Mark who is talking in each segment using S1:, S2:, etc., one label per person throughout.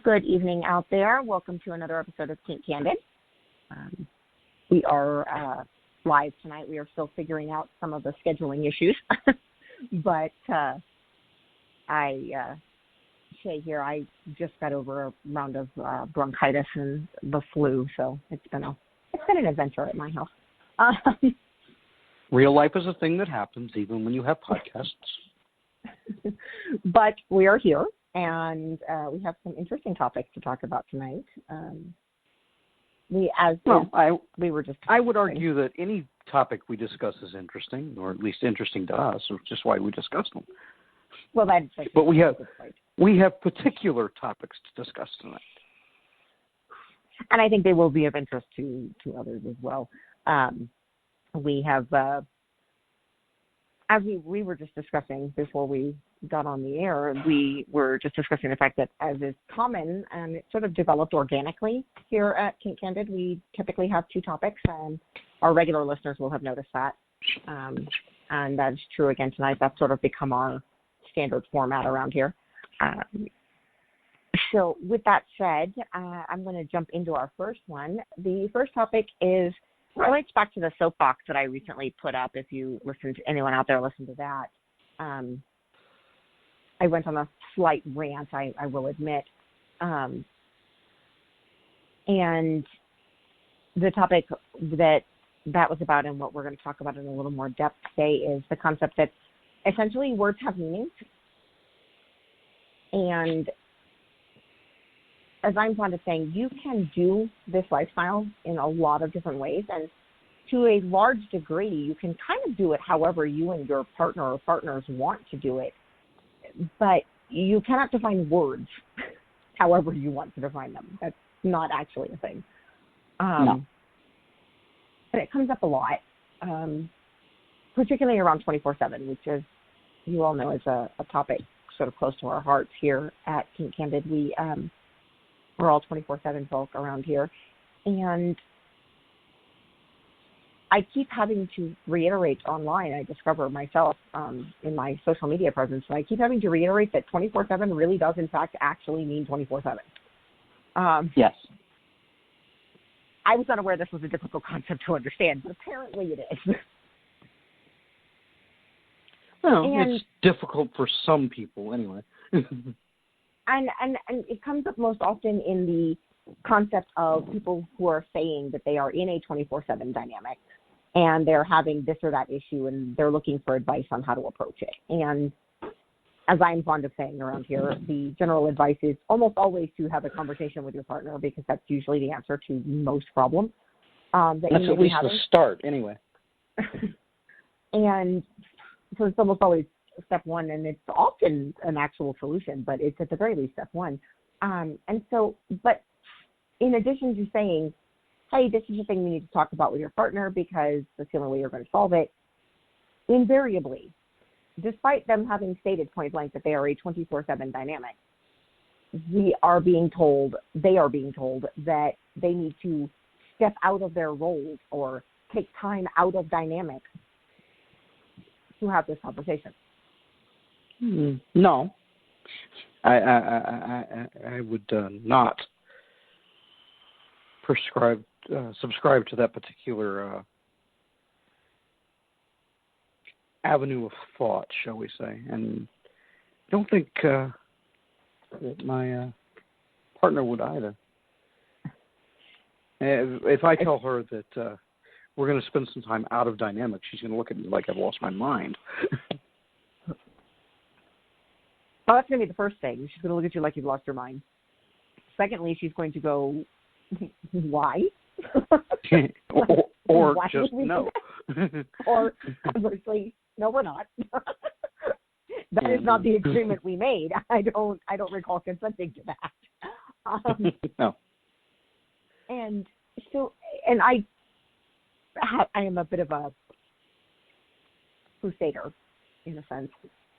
S1: Good evening out there. Welcome to another episode of Kink Candid. We are live tonight. We are still figuring out some of the scheduling issues, but Shay here, I just got over a round of bronchitis and the flu, so it's been an adventure at my house.
S2: Real life is a thing that happens even when you have podcasts.
S1: But we are here. And we have some interesting topics to talk about tonight.
S2: I would argue that any topic we discuss is interesting, or at least interesting to us, which is why we discuss them.
S1: Well,
S2: but we have particular topics to discuss tonight,
S1: and I think they will be of interest to others as well. We have, as we were just discussing before we got on the air, we were just discussing the fact that, as is common, and it sort of developed organically here at Kink Candid, we typically have two topics, and our regular listeners will have noticed that. And that's true again tonight. That's sort of become our standard format around here. So with that said, I'm going to jump into our first one. The first topic relates back to the soapbox that I recently put up. If you anyone out there listen to that, I went on a slight rant, I will admit. And the topic that was about, and what we're going to talk about in a little more depth today, is the concept that essentially words have meanings. And as I'm fond of saying, you can do this lifestyle in a lot of different ways. And to a large degree, you can kind of do it however you and your partner or partners want to do it. But you cannot define words however you want to define them. That's not actually a thing.
S2: No.
S1: And it comes up a lot, particularly around 24/7, which, as you all know, is a topic sort of close to our hearts here at Kink Candid. We're all 24/7 folk around here. And I keep having to reiterate online, I discover myself in my social media presence, I keep having to reiterate that 24/7 really does, in fact, actually mean 24/7.
S2: Yes.
S1: I was unaware this was a difficult concept to understand, but apparently it is.
S2: Well, it's difficult for some people anyway.
S1: And it comes up most often in the concept of people who are saying that they are in a 24/7 dynamic and they're having this or that issue and they're looking for advice on how to approach it. And as I'm fond of saying around here, the general advice is almost always to have a conversation with your partner, because that's usually the answer to most problems. That's
S2: at least the start, anyway.
S1: And so it's almost always step one, and it's often an actual solution, but it's at the very least step one. But in addition to saying, hey, this is the thing we need to talk about with your partner because that's the only way you're going to solve it, invariably, despite them having stated point blank that they are a 24/7 dynamic, they are being told that they need to step out of their roles or take time out of dynamics to have this conversation.
S2: No, I would not subscribe to that particular avenue of thought, shall we say. And I don't think that my partner would either. If I tell her that we're going to spend some time out of dynamic, she's going to look at me like I've lost my mind.
S1: Well, that's going to be the first thing. She's going to look at you like you've lost your mind. Secondly, she's going to go, why?
S2: or
S1: why
S2: just no.
S1: Or conversely, no, we're not. That is not the agreement we made. I don't recall consenting to that.
S2: No.
S1: And so, and I am a bit of a crusader in a sense.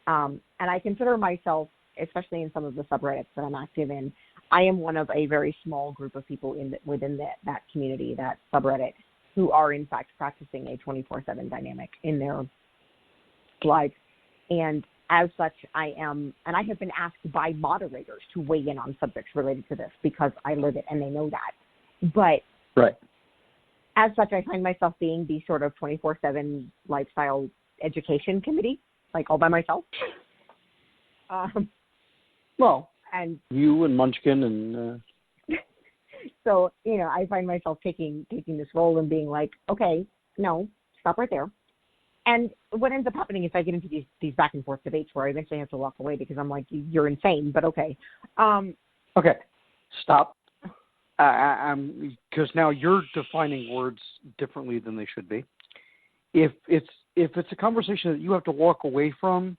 S1: And I consider myself, especially in some of the subreddits that I'm active in, I am one of a very small group of people within that community, that subreddit, who are in fact practicing a 24/7 dynamic in their lives. And as such, I am, and I have been asked by moderators to weigh in on subjects related to this because I live it and they know that. But
S2: right.
S1: As such, I find myself being the sort of 24/7 lifestyle education committee, like all by myself.
S2: Well,
S1: and
S2: you and Munchkin and...
S1: So, I find myself taking this role and being like, okay, no, stop right there. And what ends up happening is I get into these back and forth debates where I eventually have to walk away because I'm like, you're insane, but okay.
S2: Okay, stop. Because now you're defining words differently than they should be. If it's a conversation that you have to walk away from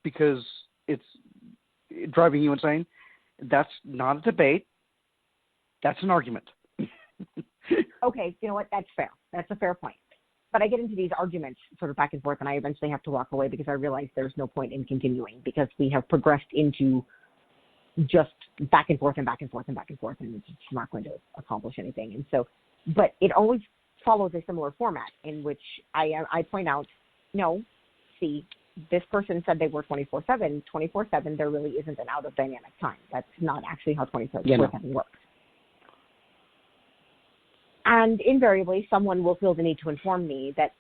S2: because it's driving you insane, that's not a debate. That's an argument.
S1: Okay, you know what? That's fair. That's a fair point. But I get into these arguments sort of back and forth, and I eventually have to walk away because I realize there's no point in continuing because we have progressed into just back and forth and back and forth and back and forth, and it's not going to accomplish anything. And so, but it always follows a similar format in which I point out, no, see, this person said they were 24/7. 24/7, there really isn't an out of dynamic time. That's not actually how 24/7 works. And invariably, someone will feel the need to inform me that,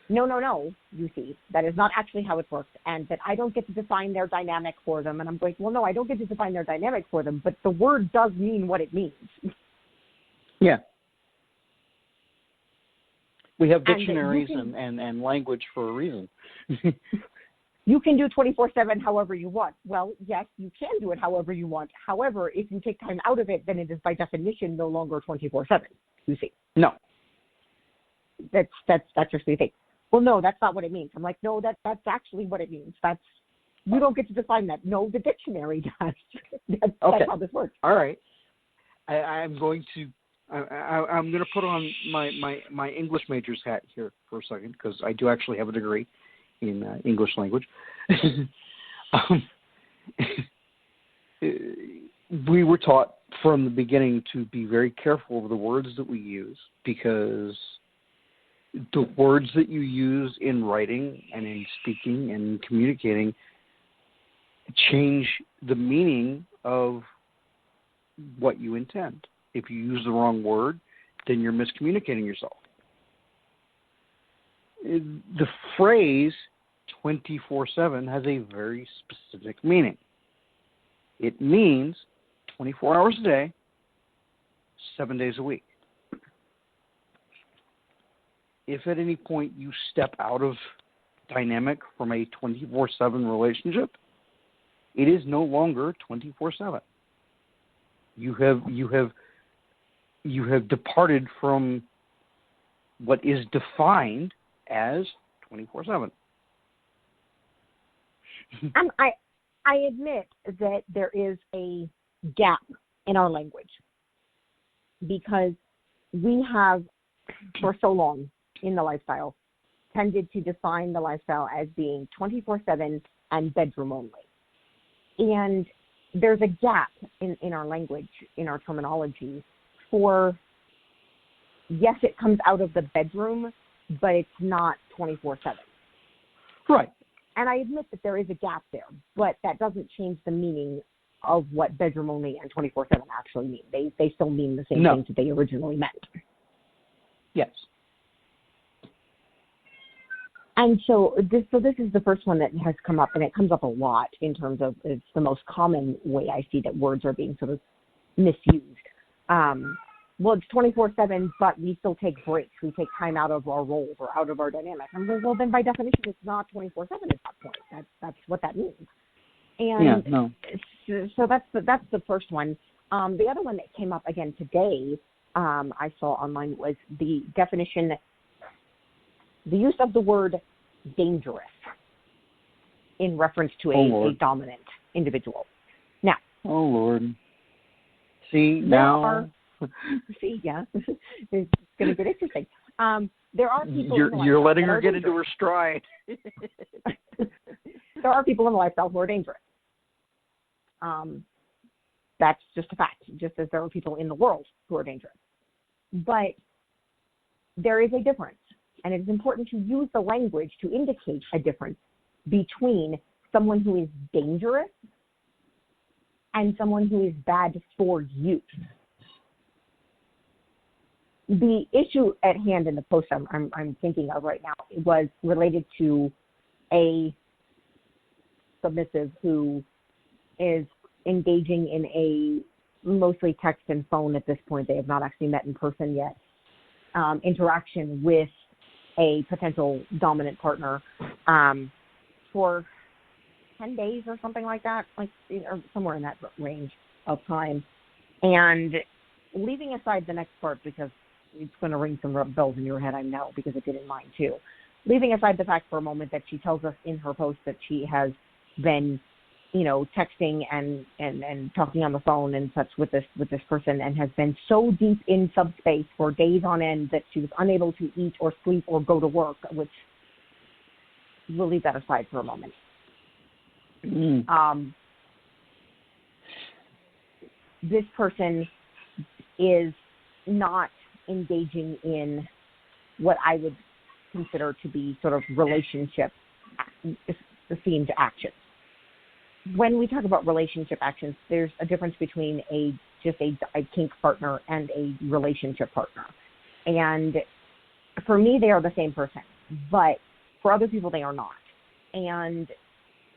S1: no, you see, that is not actually how it works, and that I don't get to define their dynamic for them. And I'm going, well, no, I don't get to define their dynamic for them, but the word does mean what it means.
S2: Yeah. We have dictionaries and language for a reason.
S1: You can do 24/7 however you want. Well, yes, you can do it however you want. However, if you take time out of it, then it is by definition no longer 24/7. You see?
S2: No.
S1: That's just the thing. Well, no, that's not what it means. I'm like, no, that's actually what it means. You don't get to define that. No, the dictionary does. That's how this works.
S2: All right. I'm going to put on my English major's hat here for a second because I do actually have a degree in English language. We were taught from the beginning to be very careful of the words that we use because the words that you use in writing and in speaking and communicating change the meaning of what you intend. If you use the wrong word, then you're miscommunicating yourself. The phrase 24/7 has a very specific meaning. It means 24 hours a day, 7 days a week. If at any point you step out of dynamic from a 24/7 relationship, it is no longer 24/7. You have departed from what is defined as 24/7.
S1: I admit that there is a gap in our language because we have, for so long in the lifestyle, tended to define the lifestyle as being 24/7 and bedroom only. And there's a gap in our language, in our terminology for, yes, it comes out of the bedroom, but it's not 24/7.
S2: Right.
S1: And I admit that there is a gap there, but that doesn't change the meaning of what bedroom only and 24/7 actually mean. They still mean the same things that they originally meant.
S2: Yes.
S1: And so this is the first one that has come up, and it comes up a lot in terms of it's the most common way I see that words are being sort of misused. Well, it's 24/7, but we still take breaks. We take time out of our roles or out of our dynamic. And well, then by definition, it's not 24/7 at that point. That's what that means. And so that's the first one. The other one that came up again today, I saw online, was the definition, the use of the word dangerous in reference to a dominant individual. Now.
S2: Oh, Lord. See, now.
S1: Yeah, it's going to get interesting. There are people.
S2: You're letting her get into her stride.
S1: There are people in the lifestyle who are dangerous. That's just a fact, just as there are people in the world who are dangerous. But there is a difference, and it is important to use the language to indicate a difference between someone who is dangerous and someone who is bad for you. The issue at hand in the post I'm thinking of right now was related to a submissive who is engaging in a mostly text and phone at this point. They have not actually met in person yet. Interaction with a potential dominant partner for 10 days or something like that, or somewhere in that range of time. And leaving aside the next part, because it's going to ring some bells in your head, I know, because it did in mine too. Leaving aside the fact for a moment that she tells us in her post that she has been, texting and talking on the phone and such with this person, and has been so deep in subspace for days on end that she was unable to eat or sleep or go to work, which we'll leave that aside for a moment. This person is not engaging in what I would consider to be sort of relationship themed actions. When we talk about relationship actions, there's a difference between a kink partner and a relationship partner. And for me, they are the same person, but for other people, they are not. And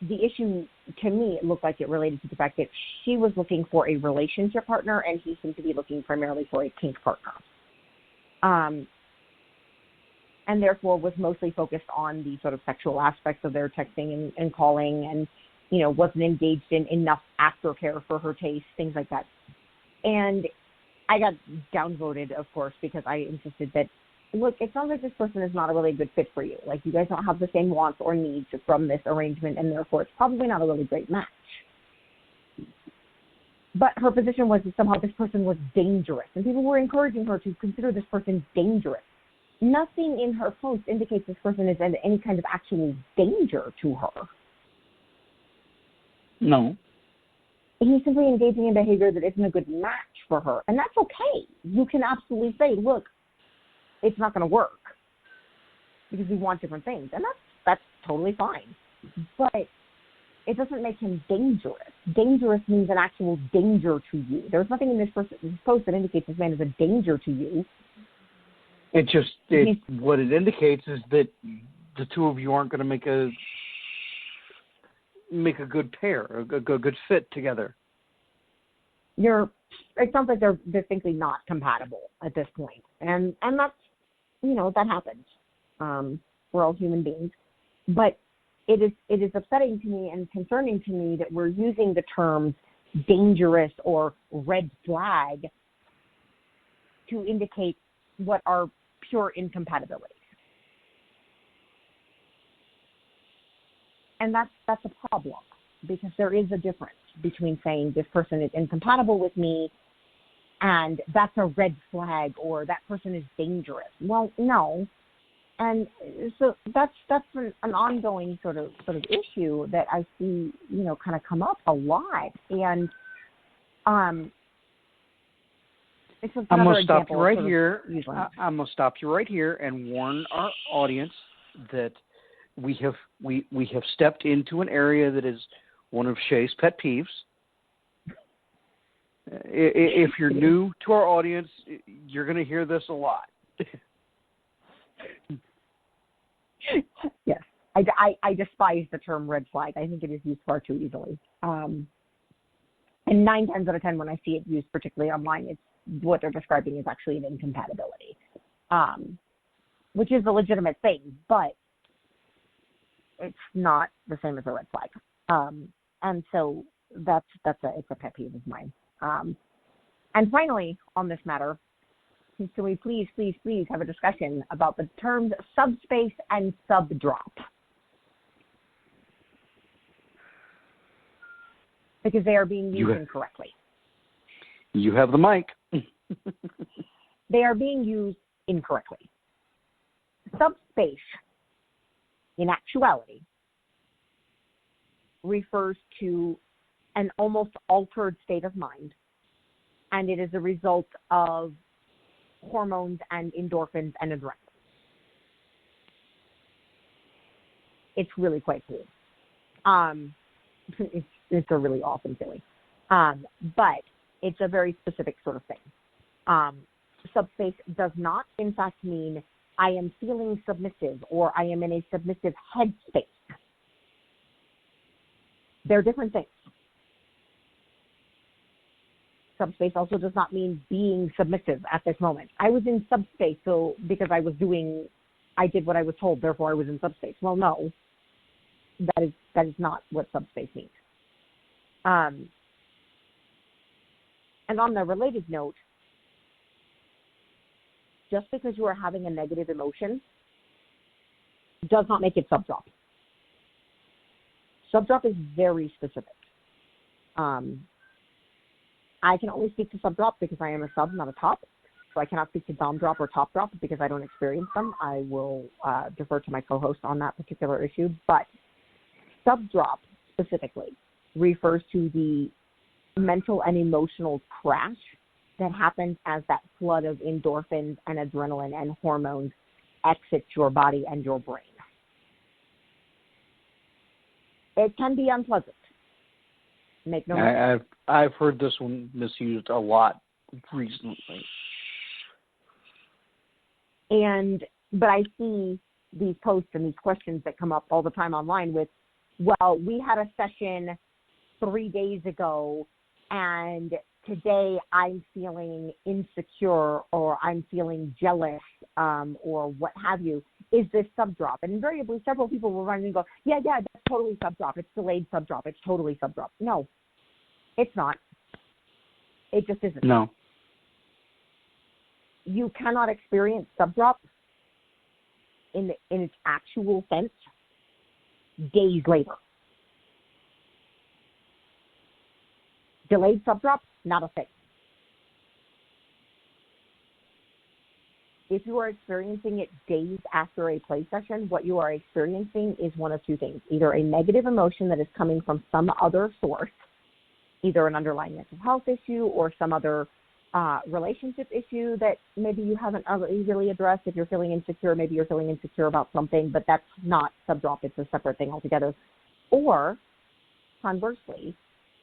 S1: the issue, to me, it looked like it related to the fact that she was looking for a relationship partner and he seemed to be looking primarily for a kink partner. And therefore was mostly focused on the sort of sexual aspects of their texting and calling, and, wasn't engaged in enough aftercare for her taste, things like that. And I got downvoted, of course, because I insisted that, look, it sounds like this person is not a really good fit for you. Like, you guys don't have the same wants or needs from this arrangement, and therefore it's probably not a really great match. But her position was that somehow this person was dangerous, and people were encouraging her to consider this person dangerous. Nothing in her post indicates this person is in any kind of actual danger to her.
S2: No.
S1: He's simply engaging in behavior that isn't a good match for her, and that's okay. You can absolutely say, look, it's not going to work because we want different things, and that's totally fine. But it doesn't make him dangerous. Dangerous means an actual danger to you. There's nothing in this post that indicates this man is a danger to you.
S2: What it indicates is that the two of you aren't going to make a good pair, a good fit together. It sounds like they're distinctly not compatible at this point, and that's, that happens. We're all human beings, but it is upsetting to me and concerning to me that we're using the terms dangerous or red flag to indicate what are pure incompatibilities. And that's a problem, because there is a difference between saying this person is incompatible with me and that's a red flag, or that person is dangerous. Well, no. And so that's an ongoing sort of issue that I see, kind of come up a lot. And I'm going to stop you right here. I'm going to stop you right here and warn our audience that we have stepped into an area that is one of Shay's pet peeves. If you're new to our audience, you're going to hear this a lot.
S1: Yes, I despise the term red flag. I think it is used far too easily. And 9 times out of 10, when I see it used, particularly online, it's what they're describing is actually an incompatibility, which is a legitimate thing, but it's not the same as a red flag. And so it's a pet peeve of mine. And finally, on this matter, can we please have a discussion about the terms subspace and subdrop? Because they are being used incorrectly.
S2: You have the mic.
S1: They are being used incorrectly. Subspace, in actuality, refers to an almost altered state of mind, and it is a result of hormones and endorphins and adrenaline. It's really quite cool. It's a really awesome feeling. But it's a very specific sort of thing. Subspace does not, in fact, mean I am feeling submissive or I am in a submissive headspace. They're different things. Subspace also does not mean being submissive at this moment. I was in subspace because I did what I was told, therefore I was in subspace. Well, no, that is not what subspace means. And on the related note, just because you are having a negative emotion does not make it subdrop. Subdrop is very specific. I can only speak to subdrop because I am a sub, not a top. So I cannot speak to dom drop or top drop because I don't experience them. I will defer to my co-host on that particular issue. But subdrop specifically refers to the mental and emotional crash that happens as that flood of endorphins and adrenaline and hormones exits your body and your brain. It can be unpleasant. Make no mistake.
S2: I've heard this one misused a lot recently.
S1: But I see these posts and these questions that come up all the time online with, well, we had a session 3 days ago and today I'm feeling insecure or I'm feeling jealous or what have you. Is this subdrop? And invariably several people will run and go, yeah, that's totally subdrop. It's delayed subdrop. It's totally subdrop. No, it's not. It just isn't.
S2: No.
S1: You cannot experience subdrop in its actual sense days later. Delayed subdrop, not a thing. If you are experiencing it days after a play session, what you are experiencing is one of two things. Either a negative emotion that is coming from some other source, either an underlying mental health issue or some other relationship issue that maybe you haven't really addressed. If you're feeling insecure, maybe you're feeling insecure about something, but that's not subdrop. It's a separate thing altogether. Or, conversely,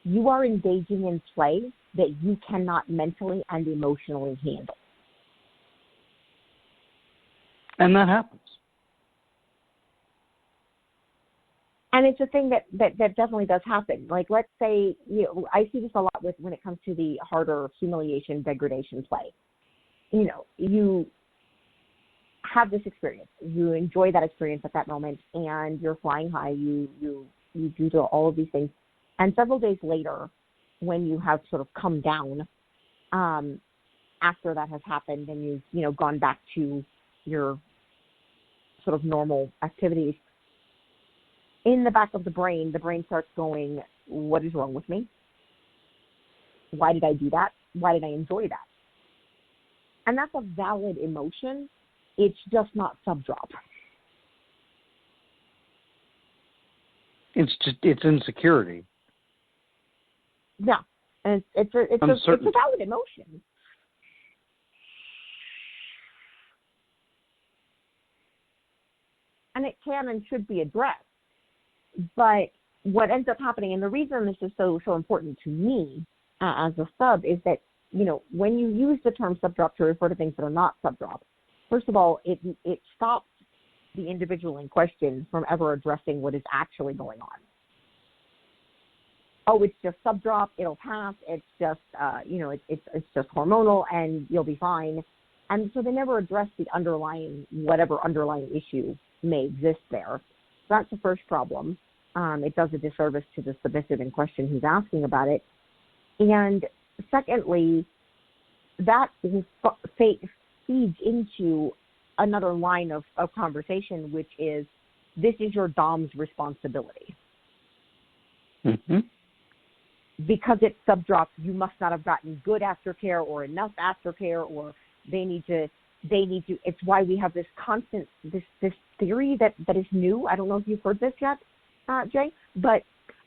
S1: you are engaging in play that you cannot mentally and emotionally handle.
S2: And that happens.
S1: And it's a thing that definitely does happen. Like, let's say, I see this a lot when it comes to the harder humiliation, degradation play. You have this experience. You enjoy that experience at that moment, and you're flying high. You do all of these things. And several days later, when you have sort of come down after that has happened and you've gone back to your sort of normal activities, in the back of the brain starts going, what is wrong with me? Why did I do that? Why did I enjoy that? And that's a valid emotion. It's just not subdrop.
S2: It's insecurity.
S1: Yeah, and it's a valid emotion. And it can and should be addressed. But what ends up happening, and the reason this is so important to me as a sub, is that, when you use the term subdrop to refer to things that are not subdrop, first of all, it stops the individual in question from ever addressing what is actually going on. Oh, it's just subdrop, it'll pass, it's just, it's just hormonal and you'll be fine. And so they never address whatever underlying issue may exist there. So that's the first problem. It does a disservice to the submissive in question who's asking about it. And secondly, that feeds into another line of conversation, which is, this is your dom's responsibility.
S2: Mm-hmm.
S1: Because it's subdrop, you must not have gotten good aftercare or enough aftercare, or they need to, it's why we have this constant, this theory that is new. I don't know if you've heard this yet, Jay, but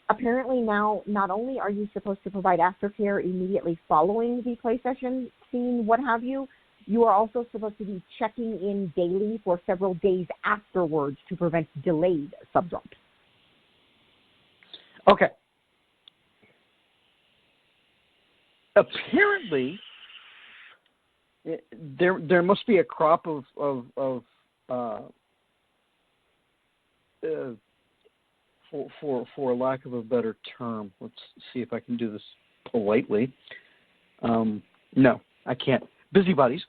S1: apparently now not only are you supposed to provide aftercare immediately following the play session, scene, what have you, you are also supposed to be checking in daily for several days afterwards to prevent delayed subdrop.
S2: Okay. Apparently, there must be a crop of for lack of a better term. Let's see if I can do this politely. No, I can't. Busybodies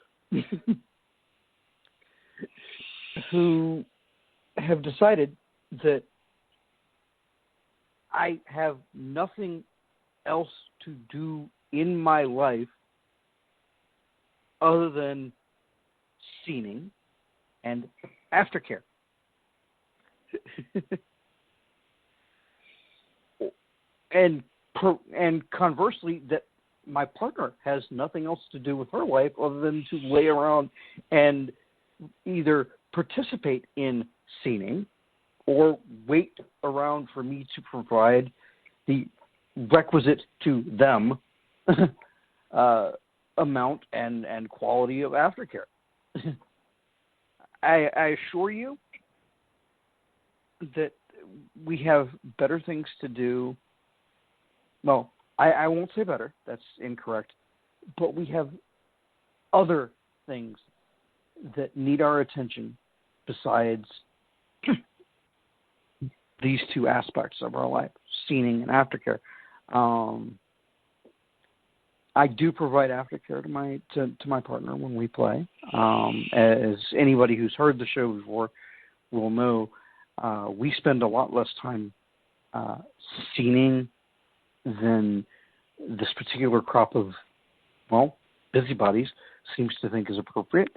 S2: who have decided that I have nothing else to do in my life other than scening and aftercare. and conversely, that my partner has nothing else to do with her life other than to lay around and either participate in scening or wait around for me to provide the requisite to them amount and quality of aftercare. I assure you that we have better things to do. Well, I won't say better. That's incorrect. But we have other things that need our attention besides these two aspects of our life, scening and aftercare. I do provide aftercare to my partner when we play. As anybody who's heard the show before will know, we spend a lot less time scening than this particular crop of, well, busybodies seems to think is appropriate.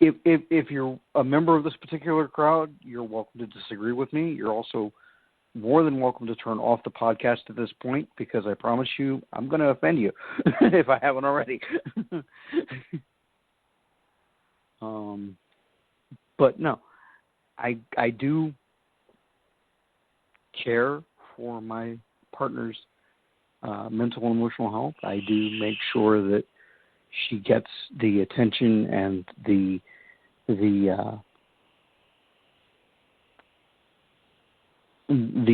S2: If you're a member of this particular crowd, you're welcome to disagree with me. You're also more than welcome to turn off the podcast at this point, because I promise you I'm going to offend you if I haven't already. But no, I do care for my partner's mental and emotional health. I do make sure that she gets the attention and the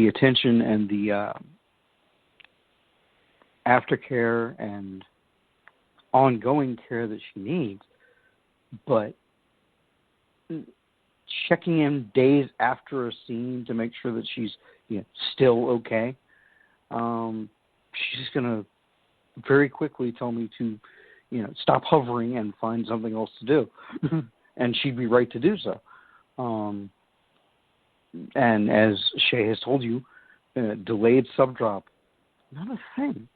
S2: attention and the aftercare and ongoing care that she needs. But checking in days after a scene to make sure that she's still okay, she's going to very quickly tell me to stop hovering and find something else to do. And she'd be right to do so. And as Shay has told you, delayed subdrop, not a thing.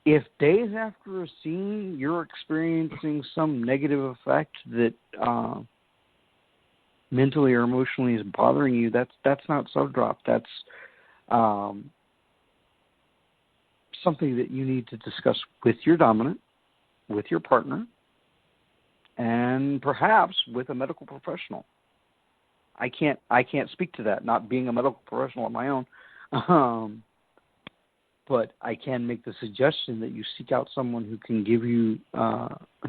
S2: If days after a scene you're experiencing some negative effect that mentally or emotionally is bothering you, that's not subdrop. That's something that you need to discuss with your dominant, with your partner, and perhaps with a medical professional. I can't speak to that, not being a medical professional on my own. But I can make the suggestion that you seek out someone who can give you,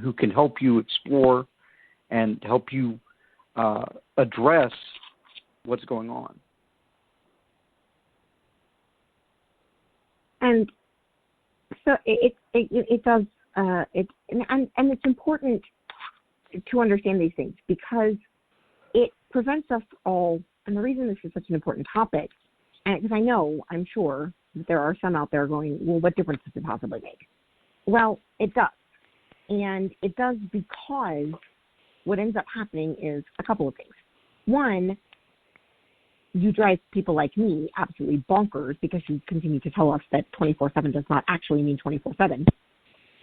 S2: who can help you explore and help you address what's going on.
S1: And so it does, and it's important to understand these things, because it prevents us all, and the reason this is such an important topic, and because I'm sure that there are some out there going, well, what difference does it possibly make? Well, it does. And it does because what ends up happening is a couple of things. One, you drive people like me absolutely bonkers because you continue to tell us that 24/7 does not actually mean 24/7.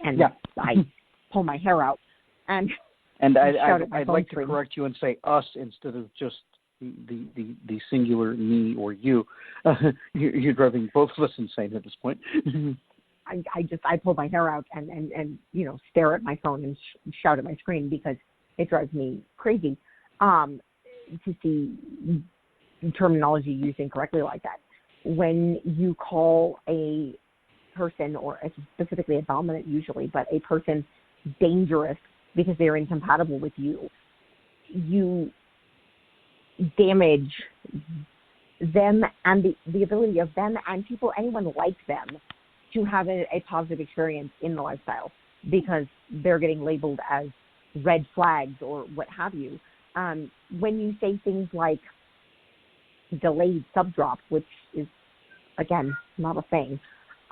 S1: And
S2: yeah.
S1: I pull my hair out. And
S2: I'd like to correct you and say us instead of just the singular me or you. You're driving both of us insane at this point.
S1: I pull my hair out and stare at my phone and shout at my screen because it drives me crazy to see terminology used incorrectly like that. When you call a person, or specifically a dominant usually, but a person dangerous because they're incompatible with you, damage them and the ability of them and people, anyone like them, to have a positive experience in the lifestyle because they're getting labeled as red flags or what have you. When you say things like delayed subdrop, which is, again, not a thing,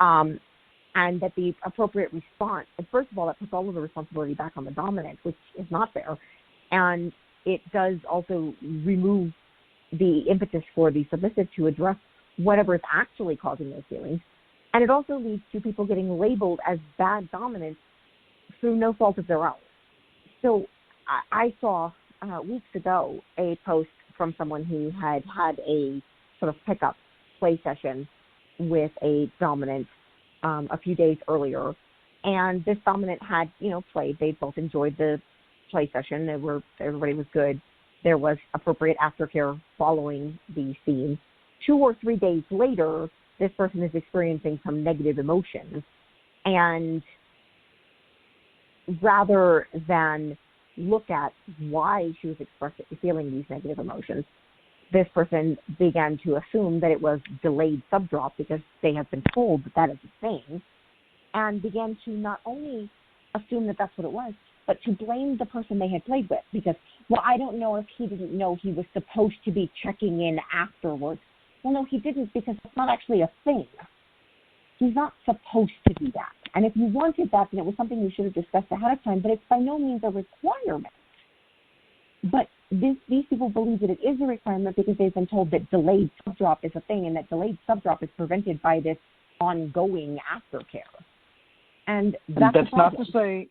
S1: and that the appropriate response, first of all, that puts all of the responsibility back on the dominant, which is not fair. And it does also remove the impetus for the submissive to address whatever is actually causing those feelings. And it also leads to people getting labeled as bad dominants through no fault of their own. So I saw weeks ago a post from someone who had a sort of pickup play session with a dominant a few days earlier. And this dominant had, played. They both enjoyed the play session. Everybody was good. There was appropriate aftercare following the scene. 2 or 3 days later, this person is experiencing some negative emotions. And rather than look at why she was feeling these negative emotions, this person began to assume that it was delayed subdrop because they have been told that is a thing, and began to not only assume that that's what it was, but to blame the person they had played with because, well, I don't know if he didn't know he was supposed to be checking in afterwards. Well, no, he didn't because it's not actually a thing. He's not supposed to do that. And if you wanted that, then it was something you should have discussed ahead of time, but it's by no means a requirement. But these people believe that it is a requirement because they've been told that delayed subdrop is a thing and that delayed subdrop is prevented by this ongoing aftercare. And that's
S2: not to say,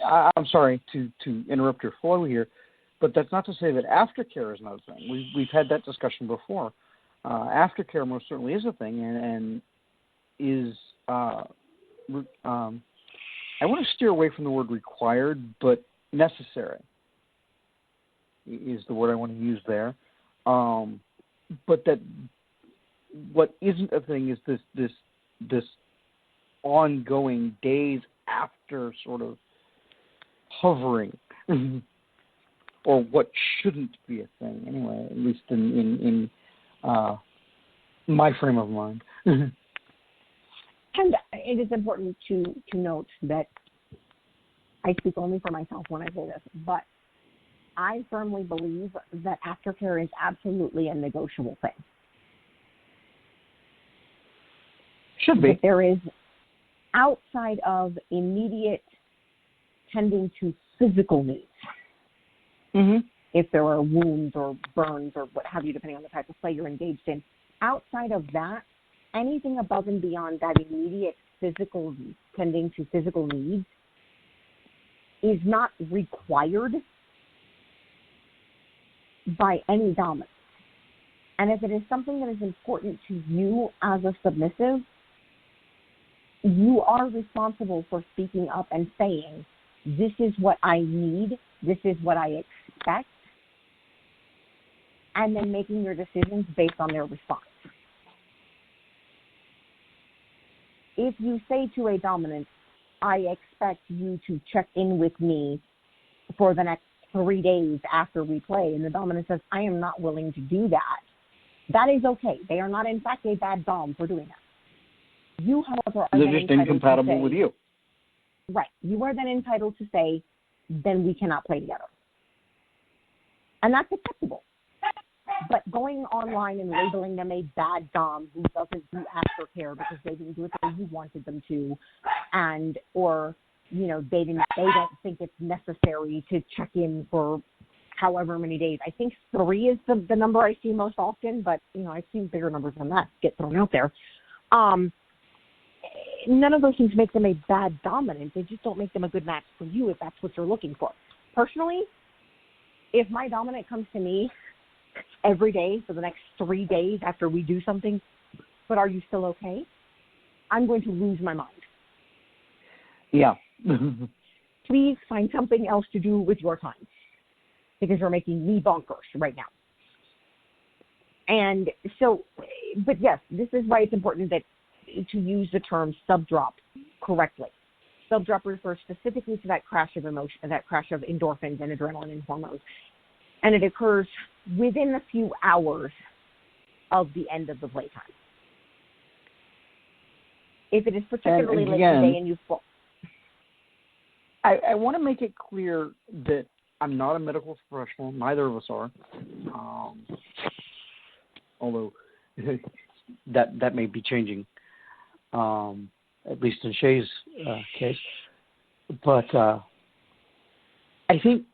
S2: I'm sorry to interrupt your flow here, but that's not to say that aftercare is not a thing. We've had that discussion before. Aftercare most certainly is a thing and is, I want to steer away from the word required, but necessary is the word I want to use there. But that what isn't a thing is this ongoing days after sort of hovering, or what shouldn't be a thing anyway, at least in my frame of mind.
S1: And it is important to note that I speak only for myself when I say this, but I firmly believe that aftercare is absolutely a negotiable thing.
S2: Should be.
S1: That there is, outside of immediate tending to physical needs, if there are wounds or burns or what have you, depending on the type of play you're engaged in, outside of that, anything above and beyond that immediate physical tending to physical needs is not required by any dominant. And if it is something that is important to you as a submissive, you are responsible for speaking up and saying, this is what I need, this is what I expect, and then making your decisions based on their response. If you say to a dominant, I expect you to check in with me for the next 3 days after we play, and the dominant says, I am not willing to do that, that is okay. They are not, in fact, a bad dom for doing that. You, however, are
S2: they're just incompatible with you.
S1: Right. You are then entitled to say, then we cannot play together. And that's acceptable. But going online and labeling them a bad dom who doesn't do aftercare because they didn't do it the way you wanted them to, and or they don't think it's necessary to check in for however many days. I think 3 is the number I see most often, but I've seen bigger numbers than that get thrown out there. None of those things make them a bad dominant. They just don't make them a good match for you if that's what you're looking for. Personally, if my dominant comes to me every day for the next 3 days after we do something, but are you still okay? I'm going to lose my mind.
S2: Yeah.
S1: Please find something else to do with your time because you're making me bonkers right now. And so, but yes, this is why it's important to use the term subdrop correctly. Subdrop refers specifically to that crash of emotion, that crash of endorphins and adrenaline and hormones. and it occurs within a few hours of the end of the playtime. If it is particularly late in the day and you fall...
S2: I want to make it clear that I'm not a medical professional. Neither of us are. Although that may be changing, at least in Shay's case. But I think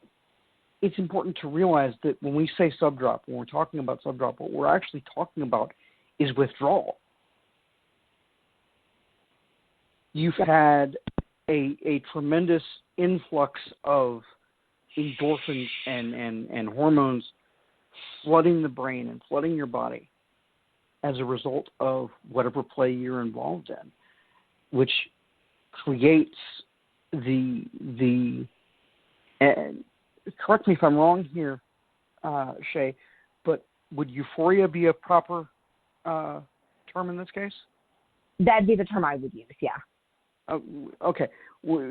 S2: it's important to realize that when we say subdrop, when we're talking about subdrop, what we're actually talking about is withdrawal. You've had a tremendous influx of endorphins and hormones flooding the brain and flooding your body as a result of whatever play you're involved in, which creates the correct me if I'm wrong here, Shay, but would euphoria be a proper term in this case?
S1: That'd be the term I would use, yeah.
S2: Okay.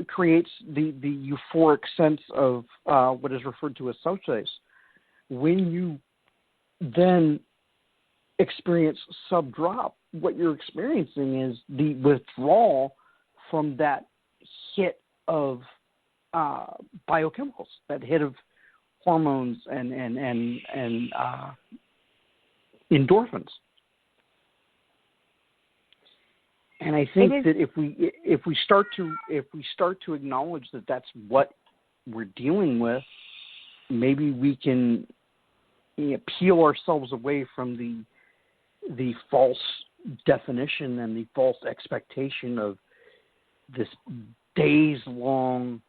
S2: Creates the euphoric sense of what is referred to as subspace. When you then experience subdrop, what you're experiencing is the withdrawal from that hit of biochemicals, that hit of hormones and endorphins. And I think that if we start to acknowledge that that's what we're dealing with, maybe we can peel ourselves away from the false definition and the false expectation of this days-long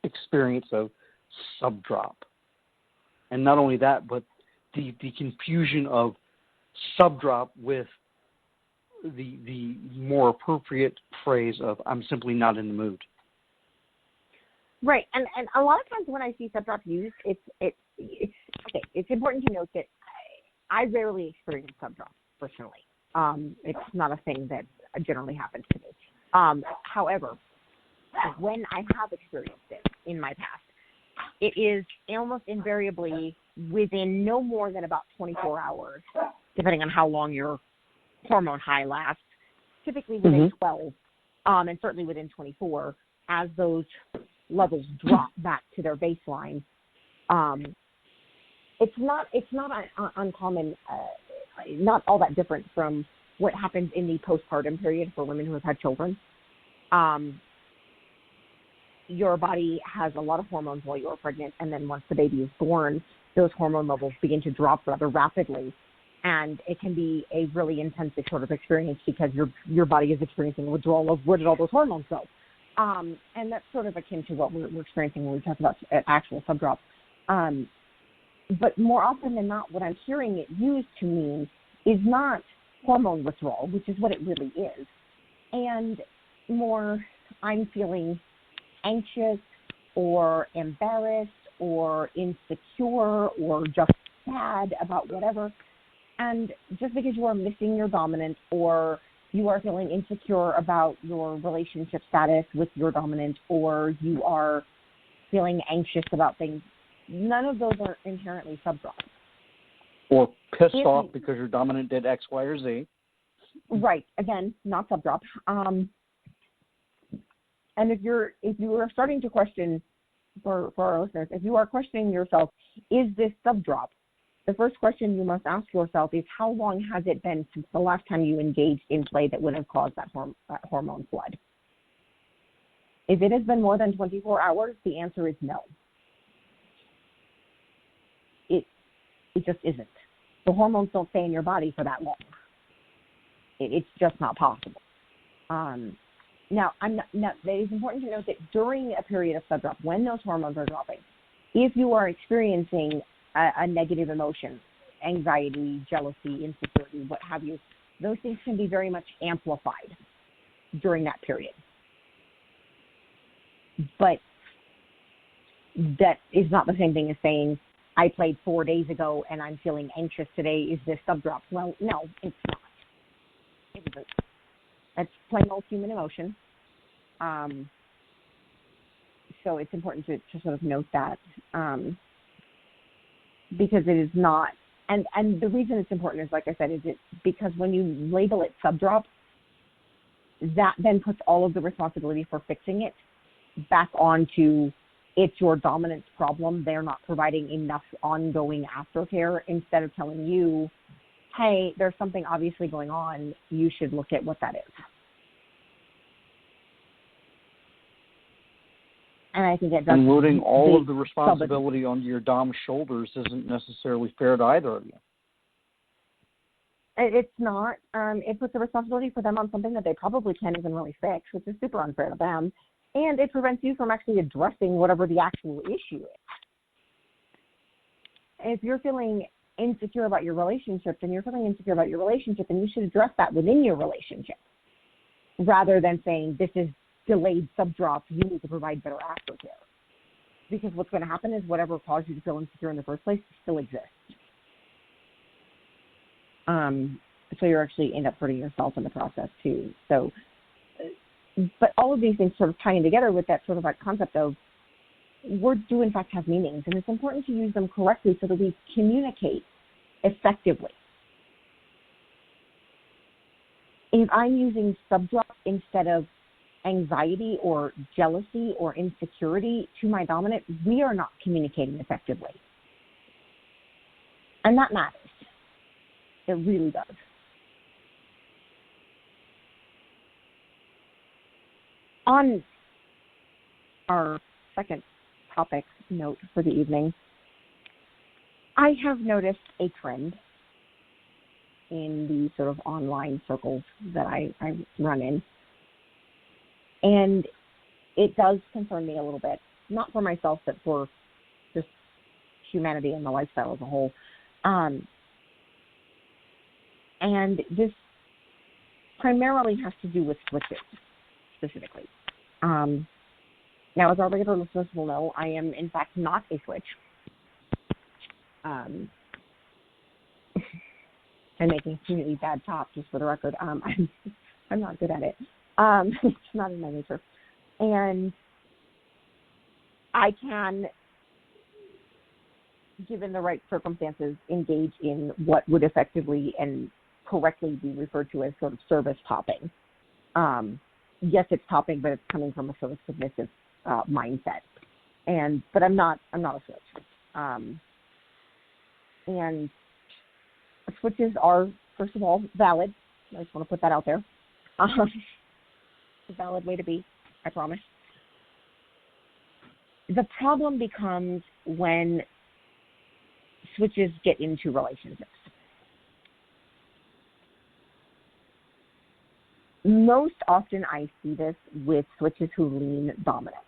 S2: experience of subdrop. And not only that, but the confusion of subdrop with the more appropriate phrase of I'm simply not in the mood.
S1: Right, and a lot of times when I see subdrop used, it's important to note that I rarely experience subdrop personally. It's not a thing that generally happens to me. However, when I have experienced it in my past, it is almost invariably within no more than about 24 hours, depending on how long your hormone high lasts, typically within 12, and certainly within 24, as those levels drop back to their baseline. It's not uncommon, not all that different from what happens in the postpartum period for women who have had children. Your body has a lot of hormones while you're pregnant, and then once the baby is born, those hormone levels begin to drop rather rapidly, and it can be a really intensive sort of experience because your body is experiencing a withdrawal of where did all those hormones go. And that's sort of akin to what we're experiencing when we talk about actual subdrop. But more often than not, what I'm hearing it used to mean is not hormone withdrawal, which is what it really is, and more I'm feeling anxious or embarrassed or insecure or just sad about whatever. And just because you are missing your dominant or you are feeling insecure about your relationship status with your dominant or you are feeling anxious about things, none of those are inherently subdrop.
S2: Or pissed off because your dominant did X, Y, or Z.
S1: Right. Again, not subdrop. And if you are starting to question, for our listeners, if you are questioning yourself, is this subdrop? The first question you must ask yourself is how long has it been since the last time you engaged in play that would have caused that hormone flood? If it has been more than 24 hours, the answer is no. It just isn't. The hormones don't stay in your body for that long. It's just not possible. Now, it is important to note that during a period of subdrop, when those hormones are dropping, if you are experiencing a negative emotion, anxiety, jealousy, insecurity, what have you, those things can be very much amplified during that period. But that is not the same thing as saying, I played 4 days ago and I'm feeling anxious today. Is this subdrop? Well, no, it's not. It isn't. That's plain old human emotion. So it's important to sort of note that, because it is not, and the reason it's important is, like I said, is it because when you label it subdrop, that then puts all of the responsibility for fixing it back onto it's your dominance problem. They're not providing enough ongoing aftercare, instead of telling you, hey, there's something obviously going on. You should look at what that is. And I think it does.
S2: Unloading all of the responsibility onto your dom's shoulders isn't necessarily fair to either of you.
S1: It's not. It puts the responsibility for them on something that they probably can't even really fix, which is super unfair to them. And it prevents you from actually addressing whatever the actual issue is. If you're feeling insecure about your relationship, then you're feeling insecure about your relationship, and you should address that within your relationship, rather than saying this is delayed subdrop, you need to provide better aftercare. Because what's going to happen is whatever caused you to feel insecure in the first place still exists. So you're actually end up hurting yourself in the process too. So, but all of these things sort of tying together with that sort of like concept of words do in fact have meanings, and it's important to use them correctly so that we communicate effectively. If I'm using subdrop instead of anxiety or jealousy or insecurity to my dominant, we are not communicating effectively. And that matters. It really does. On our second topic note for the evening, I have noticed a trend in the sort of online circles that I run in. And it does concern me a little bit, not for myself, but for just humanity and the lifestyle as a whole. And this primarily has to do with switches, specifically. Now, as our regular listeners will know, I am, in fact, not a switch. I'm making a really bad top, just for the record. I'm not good at it. It's not in my nature. And I can, given the right circumstances, engage in what would effectively and correctly be referred to as sort of service topping. Yes, it's topping, but it's coming from a sort of submissive mindset. But I'm not a switch. And switches are, first of all, valid. I just want to put that out there. It's a valid way to be, I promise. The problem becomes when switches get into relationships. Most often I see this with switches who lean dominant.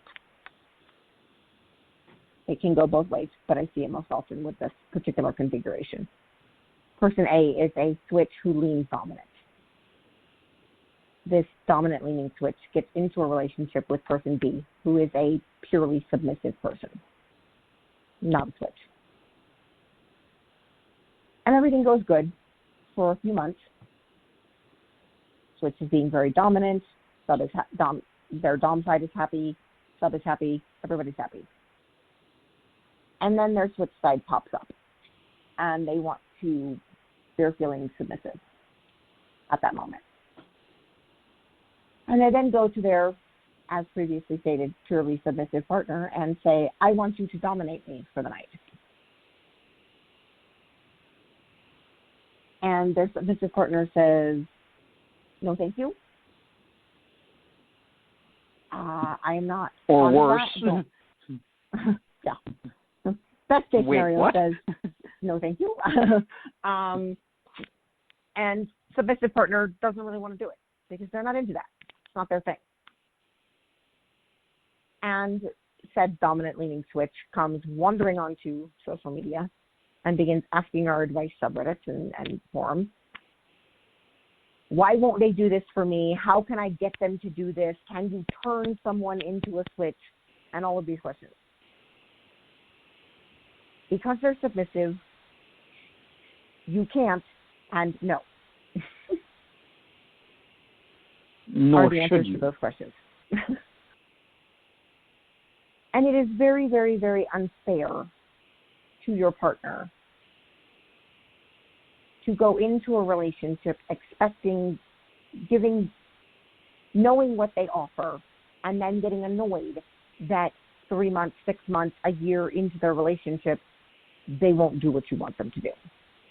S1: It can go both ways, but I see it most often with this particular configuration. Person A is a switch who leans dominant. This dominant leaning switch gets into a relationship with person B, who is a purely submissive person, not a switch. And everything goes good for a few months. Switch is being very dominant. Sub is their dom side is happy. Sub is happy. Everybody's happy. And then their switch side pops up, and they're feeling submissive at that moment. And they then go to their, as previously stated, purely submissive partner and say, I want you to dominate me for the night. And their submissive partner says, no, thank you. I am not.
S2: Or worse.
S1: Yeah. Best case scenario
S2: what?
S1: says, no, thank you. And submissive partner doesn't really want to do it because they're not into that. It's not their thing. And said dominant leaning switch comes wandering onto social media and begins asking our advice subreddits and forums. Why won't they do this for me? How can I get them to do this? Can you turn someone into a switch? And all of these questions. Because they're submissive, you can't, and no.
S2: Nor
S1: are the answers
S2: should you.
S1: to those questions. And it is very, very, very unfair to your partner to go into a relationship expecting, knowing what they offer, and then getting annoyed that 3 months, 6 months, a year into their relationship, they won't do what you want them to do,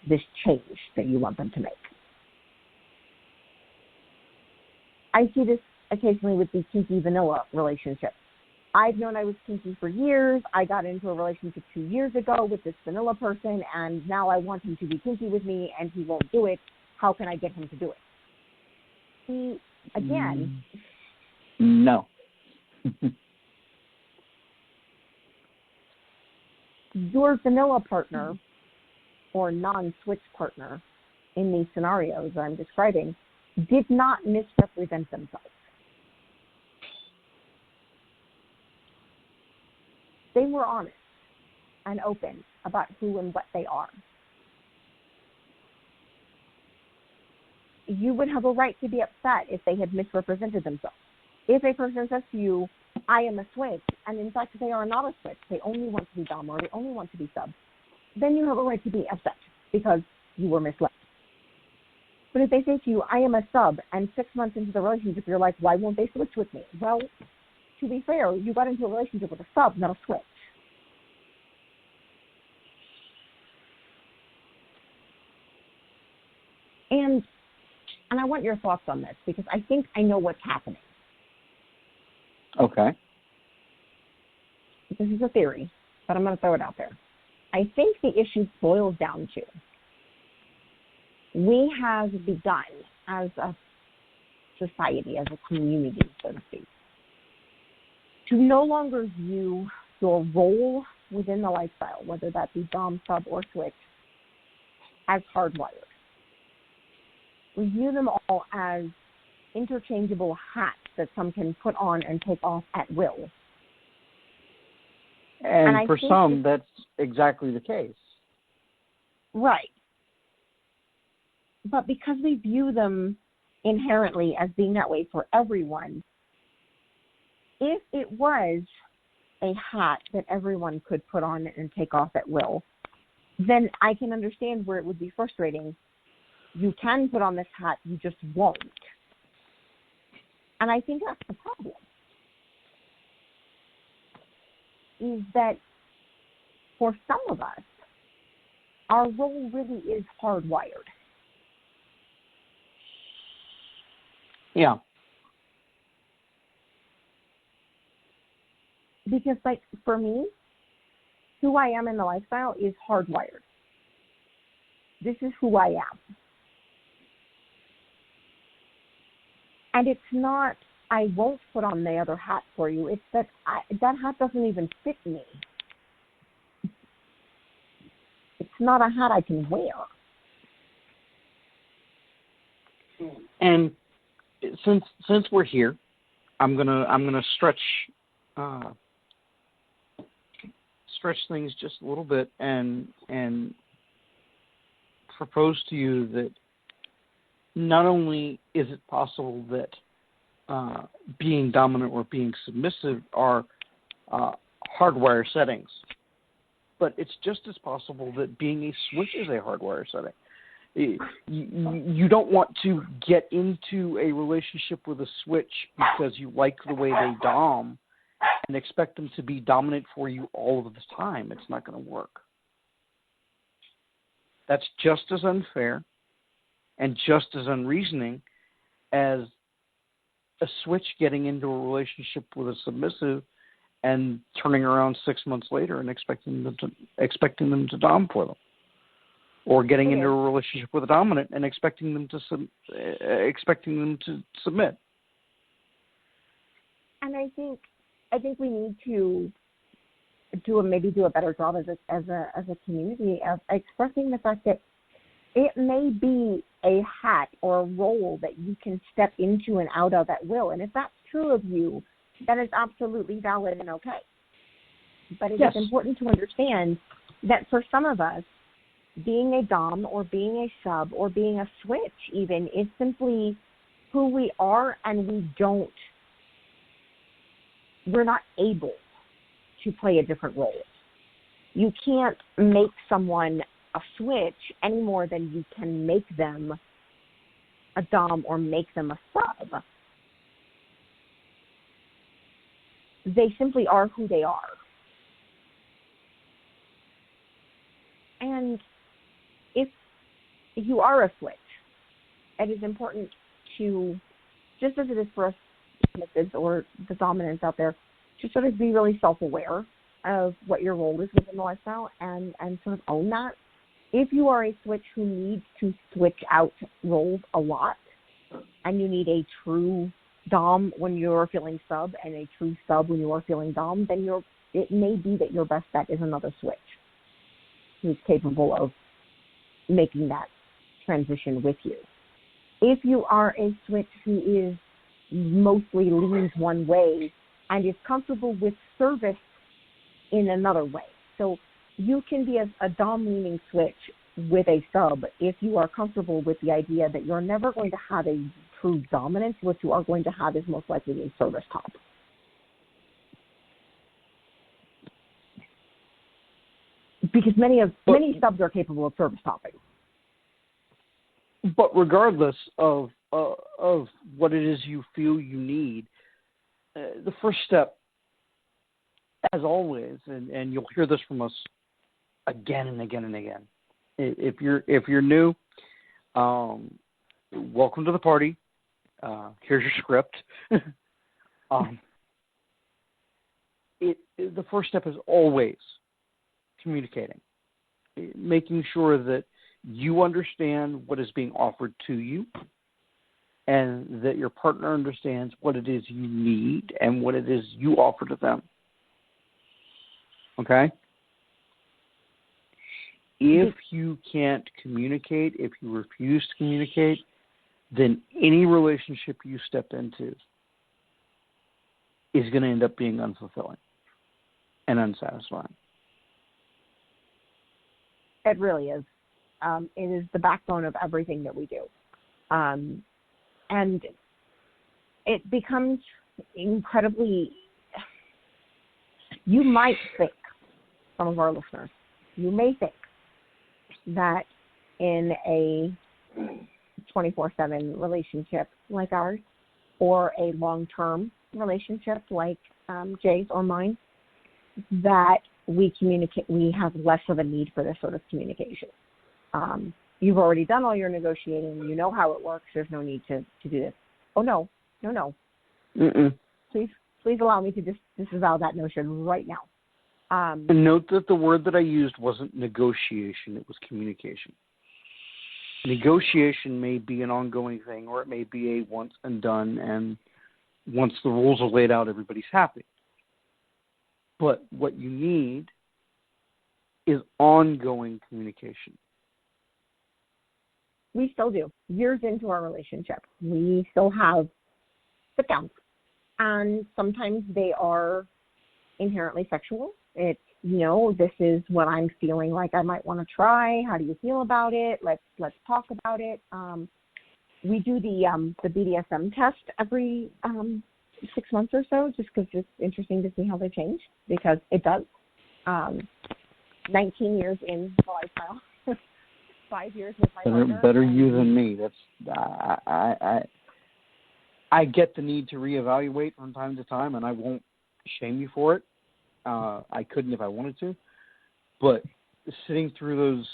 S1: this change that you want them to make. I see this occasionally with these kinky vanilla relationships. I've known I was kinky for years. I got into a relationship 2 years ago with this vanilla person, and now I want him to be kinky with me, and he won't do it. How can I get him to do it? See, again...
S2: No.
S1: Your vanilla partner or non-switch partner in these scenarios that I'm describing did not misrepresent themselves. They were honest and open about who and what they are. You would have a right to be upset if they had misrepresented themselves. If a person says to you, I am a switch, and in fact they are not a switch, they only want to be dom or they only want to be sub, then you have a right to be upset because you were misled. But if they say to you, I am a sub, and 6 months into the relationship you're like, why won't they switch with me? Well, to be fair, you got into a relationship with a sub, not a switch. And I want your thoughts on this because I think I know what's happening.
S2: Okay.
S1: This is a theory, but I'm going to throw it out there. I think the issue boils down to we have begun as a society, as a community, so to speak, to no longer view your role within the lifestyle, whether that be dom, sub, or switch, as hardwired. We view them all as interchangeable hats that some can put on and take off at will.
S2: And for some, that's exactly the case.
S1: Right. But because we view them inherently as being that way for everyone, if it was a hat that everyone could put on and take off at will, then I can understand where it would be frustrating. You can put on this hat, you just won't. And I think that's the problem, is that for some of us, our role really is hardwired.
S2: Yeah.
S1: Because, like, for me, who I am in the lifestyle is hardwired. This is who I am. And it's not, I won't put on the other hat for you. It's that that hat doesn't even fit me. It's not a hat I can wear.
S2: And since we're here, I'm gonna stretch things just a little bit and propose to you that not only is it possible that being dominant or being submissive are hardwire settings, but it's just as possible that being a switch is a hardwire setting. You don't want to get into a relationship with a switch because you like the way they dom and expect them to be dominant for you all of the time. It's not going to work. That's just as unfair and just as unreasoning as a switch getting into a relationship with a submissive and turning around 6 months later and expecting them to dom for them, or getting into a relationship with a dominant and expecting them to submit.
S1: And I think we need to do a better job as a community of expressing the fact that it may be a hat or a role that you can step into and out of at will. And if that's true of you, that is absolutely valid and okay. But it is important to understand that for some of us, being a dom or being a sub or being a switch even is simply who we are, and we're not able to play a different role. You can't make someone a switch any more than you can make them a dom or make them a sub. They simply are who they are. And if you are a switch, it is important to, just as it is for us submissives or the dominants out there, to sort of be really self-aware of what your role is within the lifestyle and sort of own that. If you are a switch who needs to switch out roles a lot, and you need a true dom when you're feeling sub and a true sub when you are feeling dom, then it may be that your best bet is another switch who's capable of making that transition with you. If you are a switch who is mostly leans one way and is comfortable with service in another way, so you can be a dom-leaning switch with a sub if you are comfortable with the idea that you're never going to have a true dominance. What you are going to have is most likely a service top. Because many subs are capable of service topping.
S2: But regardless of what it is you feel you need, the first step, as always, and you'll hear this from us again and again and again. If you're new, welcome to the party. Here's your script. The first step is always communicating, making sure that you understand what is being offered to you, and that your partner understands what it is you need and what it is you offer to them. Okay? If you can't communicate, if you refuse to communicate, then any relationship you step into is going to end up being unfulfilling and unsatisfying.
S1: It really is. It is the backbone of everything that we do. And it becomes incredibly, you might think, some of our listeners, you may think that in a 24/7 relationship like ours, or a long-term relationship like Jay's or mine, that we have less of a need for this sort of communication. You've already done all your negotiating. You know how it works. There's no need to do this. Oh, no.
S2: Mm-mm.
S1: Please allow me to disavow that notion right now.
S2: And note that the word that I used wasn't negotiation. It was communication. Negotiation may be an ongoing thing, or it may be a once and done, and once the rules are laid out, everybody's happy. But what you need is ongoing communication.
S1: We still do. Years into our relationship, we still have sit-downs. And sometimes they are inherently sexual. It's, this is what I'm feeling like I might want to try. How do you feel about it? Let's talk about it. We do the BDSM test every 6 months or so, just because it's interesting to see how they change, because it does. 19 years in the lifestyle, 5 years with my partner.
S2: Better you than me. That's I get the need to reevaluate from time to time, and I won't shame you for it. I couldn't if I wanted to, but sitting through those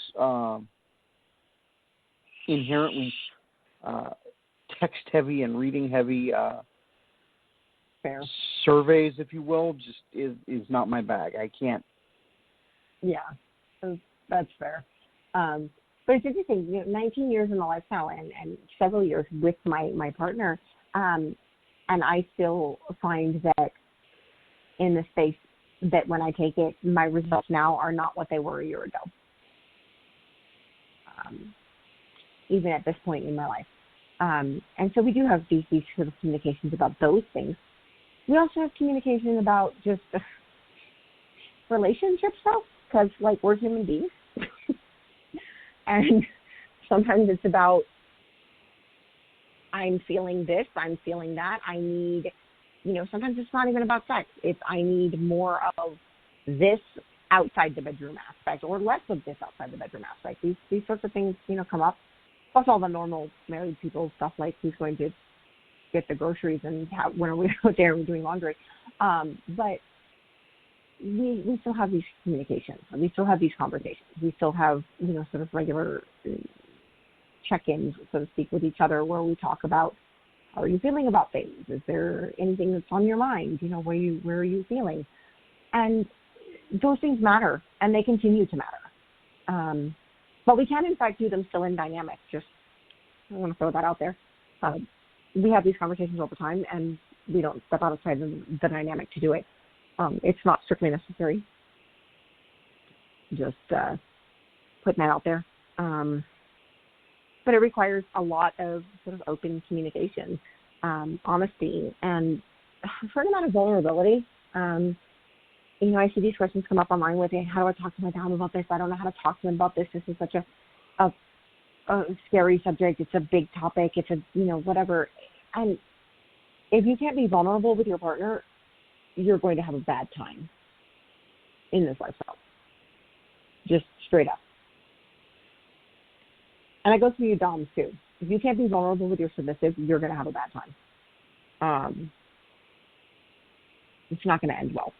S2: inherently text-heavy and reading-heavy surveys, if you will, just is not my bag. I can't.
S1: Yeah, that's fair. But it's interesting, 19 years in the lifestyle and several years with my partner, and I still find that in the space that when I take it, my results now are not what they were a year ago, even at this point in my life. And so we do have these sort of communications about those things. We also have communication about just relationship stuff, because, we're human beings. And sometimes it's about, I'm feeling this, I'm feeling that, I need, sometimes it's not even about sex. It's I need more of this outside the bedroom aspect or less of this outside the bedroom aspect. These sorts of things, come up. Plus all the normal married people stuff like who's going to get the groceries and when are we out there and we're doing laundry. But we still have these communications. We still have these conversations. We still have, sort of regular check-ins, so to speak, with each other where we talk about how are you feeling about things? Is there anything that's on your mind? Where are you feeling? And those things matter, and they continue to matter. But we can, in fact, do them still in dynamic. I want to throw that out there. We have these conversations all the time, and we don't step outside the dynamic to do it. It's not strictly necessary. Just putting that out there. But it requires a lot of sort of open communication, honesty, and a certain amount of vulnerability. I see these questions come up online with, how do I talk to my dad about this? I don't know how to talk to him about this. This is such a scary subject. It's a big topic. It's whatever. And if you can't be vulnerable with your partner, you're going to have a bad time in this lifestyle. Just straight up. And I go through you doms too. If you can't be vulnerable with your submissive, you're going to have a bad time. It's not going to end well.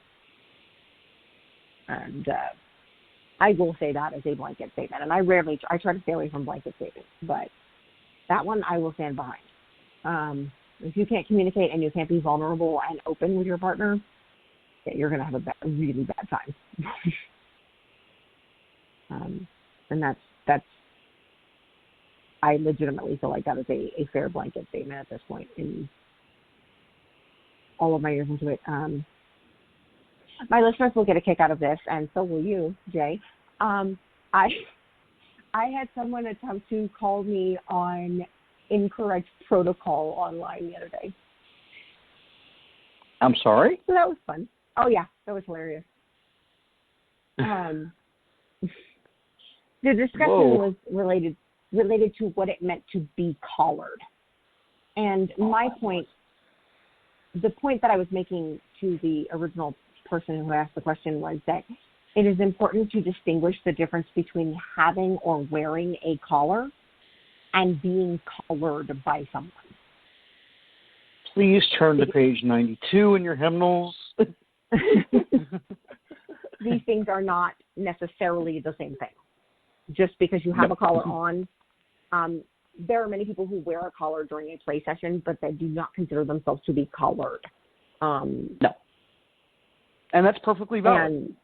S1: And I will say that as a blanket statement. And I try to stay away from blanket statements, but that one I will stand behind. If you can't communicate and you can't be vulnerable and open with your partner, you're going to have a really bad time. And that's I legitimately feel like that is a fair blanket statement at this point in all of my years into it. My listeners will get a kick out of this, and so will you, Jay. I had someone attempt to call me on incorrect protocol online the other day.
S2: I'm sorry?
S1: So that was fun. Oh, yeah, that was hilarious. The discussion was related to what it meant to be collared. And the point that I was making to the original person who asked the question was that it is important to distinguish the difference between having or wearing a collar and being collared by someone.
S2: Please turn to page 92 in your hymnals.
S1: These things are not necessarily the same thing. Just because you have a collar on, there are many people who wear a collar during a play session, but they do not consider themselves to be collared.
S2: No. And that's perfectly valid.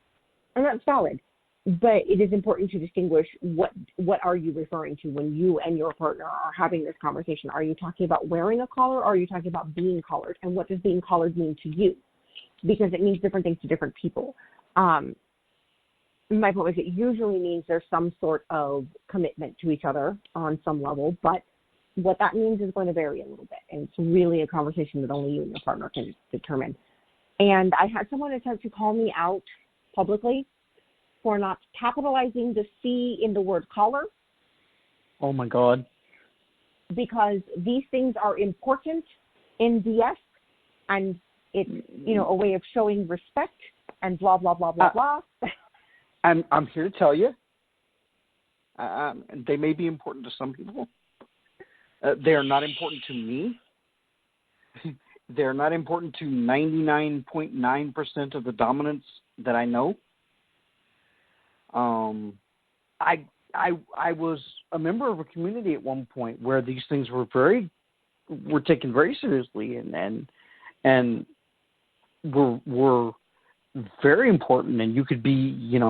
S1: And that's valid. But it is important to distinguish what are you referring to when you and your partner are having this conversation. Are you talking about wearing a collar, or are you talking about being collared? And what does being collared mean to you? Because it means different things to different people. My point is it usually means there's some sort of commitment to each other on some level, but what that means is going to vary a little bit. And it's really a conversation that only you and your partner can determine. And I had someone attempt to call me out publicly for not capitalizing the C in the word collar.
S2: Oh, my God.
S1: Because these things are important in DS, and it's, a way of showing respect and blah, blah, blah, blah, blah.
S2: I'm here to tell you, they may be important to some people. They are not important to me. They're not important to 99.9% of the dominants that I know. I was a member of a community at one point where these things were taken very seriously and were very important, and you could be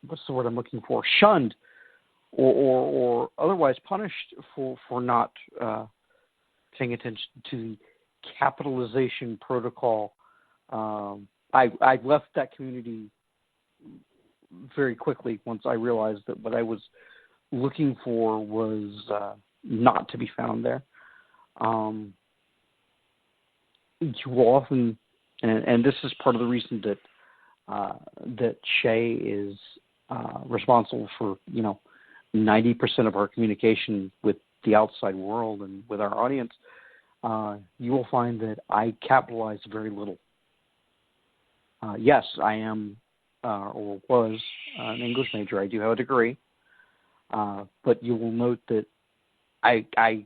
S2: what's the word I'm looking for? Shunned or otherwise punished for not paying attention to the capitalization protocol. I left that community very quickly once I realized that what I was looking for was not to be found there. You often, and this is part of the reason that Shay is responsible for 90% of our communication with the outside world and with our audience. You will find that I capitalize very little Yes, I am or was an English major. I do have a degree, but you will note that I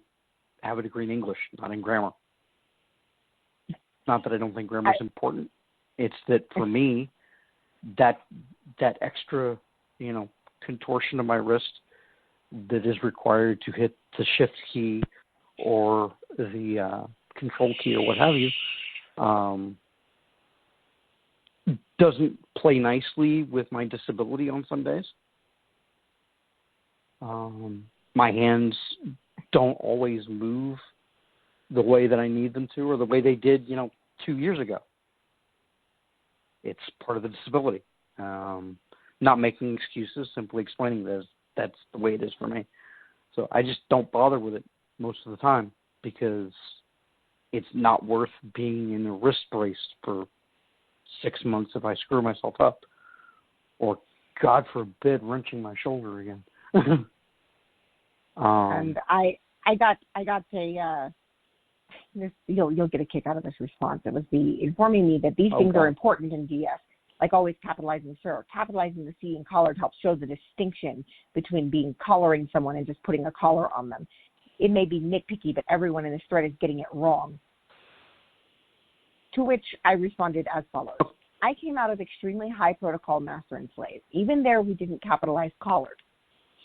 S2: have a degree in English, not in grammar. Not that I don't think grammar is important. It's that for me, that extra, contortion of my wrist that is required to hit the shift key or the control key or what have you, doesn't play nicely with my disability on some days. My hands don't always move the way that I need them to, or the way they did, 2 years ago. It's part of the disability. Not making excuses, simply explaining this. That's the way it is for me. So I just don't bother with it most of the time because it's not worth being in a wrist brace for 6 months if I screw myself up, or God forbid, wrenching my shoulder again.
S1: And I got a this, you'll get a kick out of this response. It was informing me that these things are important in DS, like always capitalizing sir. Capitalizing the C in collared helps show the distinction between collaring someone and just putting a collar on them. It may be nitpicky, but everyone in this thread is getting it wrong. To which I responded as follows. I came out of extremely high protocol master and slave. Even there, we didn't capitalize collared.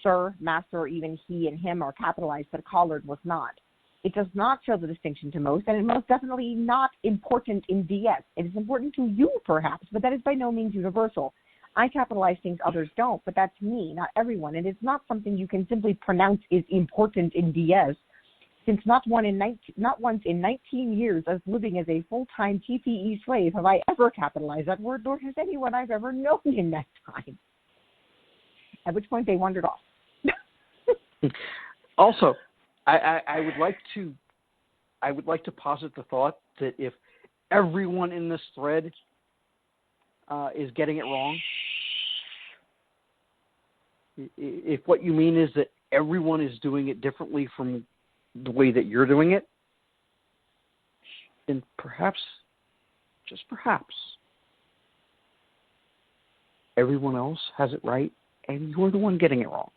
S1: Sir, master, or even he and him are capitalized, but collared was not. It does not show the distinction to most, and it most definitely not important in DS. It is important to you, perhaps, but that is by no means universal. I capitalize things others don't, but that's me, not everyone, and it's not something you can simply pronounce is important in DS, since not once in 19 years of living as a full-time TPE slave have I ever capitalized that word, nor has anyone I've ever known in that time. At which point they wandered off.
S2: Also, I would like to posit the thought that if everyone in this thread is getting it wrong, if what you mean is that everyone is doing it differently from the way that you're doing it, then perhaps, just perhaps, everyone else has it right and you're the one getting it wrong.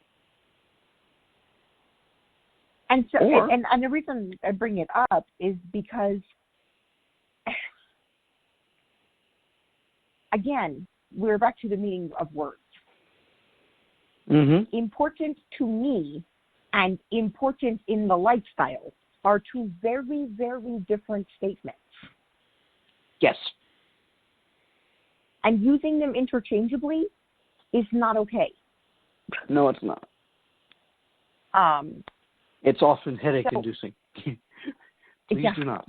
S1: And so, and the reason I bring it up is because, again, we're back to the meaning of words.
S2: Mm-hmm.
S1: Important to me and important in the lifestyle are two very, very different statements.
S2: Yes.
S1: And using them interchangeably is not okay.
S2: No, it's not. It's often headache-inducing. Please do not.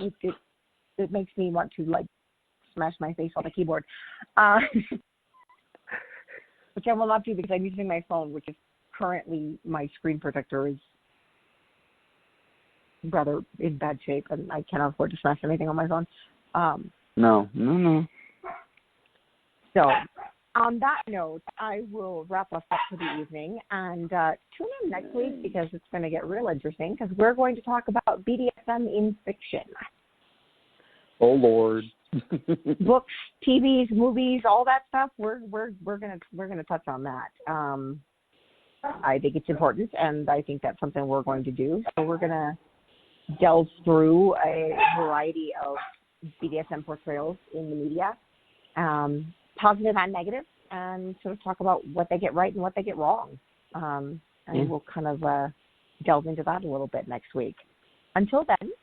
S1: It makes me want to, smash my face on the keyboard. Which I will not do because I'm using my phone, which is currently my screen protector is rather in bad shape, and I cannot afford to smash anything on my phone.
S2: No.
S1: So, on that note, I will wrap us up for the evening and tune in next week because it's going to get real interesting because we're going to talk about BDSM in fiction.
S2: Oh Lord.
S1: Books, TVs, movies, all that stuff. We're gonna touch on that. I think it's important, and I think that's something we're going to do. So we're gonna delve through a variety of BDSM portrayals in the media. Positive and negative, and sort of talk about what they get right and what they get wrong. And we'll kind of delve into that a little bit next week. Until then,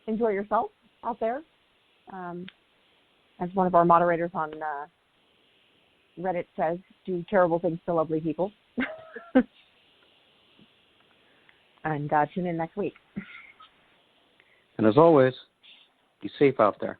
S1: enjoy yourself out there. As one of our moderators on Reddit says, do terrible things to lovely people. And tune in next week.
S2: And as always, be safe out there.